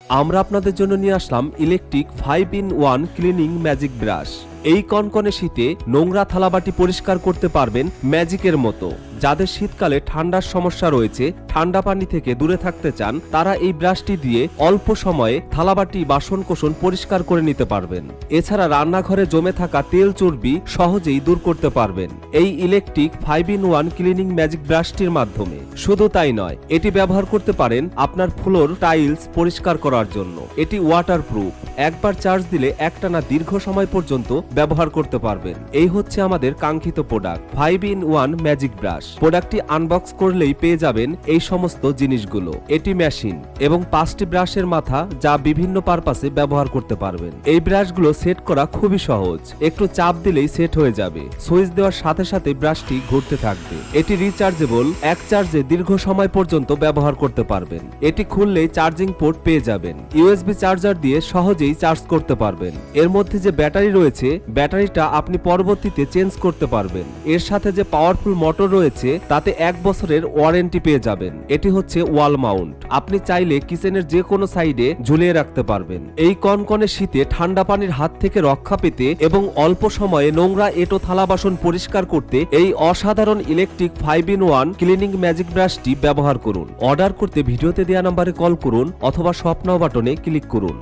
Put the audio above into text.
আমরা আপনাদের জন্য নিয়ে আসলাম electric 5-in-1 cleaning magic brush. এই কনকনে শীতে নোংরা থালাবাটি পরিষ্কার করতে পারবেন ম্যাজিকের মতো। যাদের শীতকালে ঠান্ডার সমস্যা রয়েছে, ঠান্ডা পানি থেকে দূরে থাকতে চান, তারা এই ব্রাশটি দিয়ে অল্প সময়ে থালাবাটি বাসনকোসন পরিষ্কার করে নিতে পারবেন। এছাড়া রান্নাঘরে জমে থাকা তেল চর্বি সহজেই দূর করতে পারবেন এই ইলেকট্রিক 5-in-1 ক্লিনিং ম্যাজিক ব্রাশটির মাধ্যমে। শুধু তাই নয়, এটি ব্যবহার করতে পারেন আপনার ফ্লোর টাইলস পরিষ্কার করার জন্য। এটি ওয়াটারপ্রুফ, একবার চার্জ দিলে একটানা দীর্ঘ সময় পর্যন্ত ব্যবহার করতে পারবেন। এই হচ্ছে আমাদের কাঙ্ক্ষিত প্রোডাক্ট 5-in-1 ম্যাজিক ব্রাশ। প্রোডাক্টটি আনবক্স করলেই পেয়ে যাবেন এই সমস্ত জিনিসগুলো। এটি মেশিন এবং 5টি ব্রাশের মাথা, যা বিভিন্ন পারপাসে ব্যবহার করতে পারবেন। এই ব্রাশগুলো সেট করা খুবই সহজ, একটু চাপ দিলেই সেট হয়ে যাবে। সুইচ দেওয়ার সাথে সাথে ব্রাশটি ঘুরতে থাকবে। এটি রিচার্জেবল, এক চার্জে দীর্ঘ সময় পর্যন্ত ব্যবহার করতে পারবেন। এটি খুললেই চার্জিং পোর্ট পেয়ে যাবেন। ইউএসবি চার্জার দিয়ে সহজেই চার্জ করতে পারবেন। এর মধ্যে যে ব্যাটারি রয়েছে, ব্যাটারিটা আপনি পরবর্তীতে চেঞ্জ করতে পারবেন। এর সাথে যে পাওয়ারফুল মোটর রয়েছে, তাতে 1 বছরের ওয়ারেন্টি পেয়ে যাবেন। এটি হচ্ছে ওয়াল মাউন্ট, আপনি চাইলে কিচেনের যে কোনো সাইডে ঝুলিয়ে রাখতে পারবেন। এই কনকনে শীতে ঠান্ডা পানির হাত থেকে রক্ষা পেতে এবং অল্প সময়ে নোংরা এঁটো থালা বাসন পরিষ্কার করতে এই অসাধারণ ইলেকট্রিক 5-in-1 ক্লিনিং ম্যাজিক ব্রাশটি ব্যবহার করুন। অর্ডার করতে ভিডিওতে দেওয়া নম্বরে কল করুন অথবা শপ নাও বাটনে ক্লিক করুন।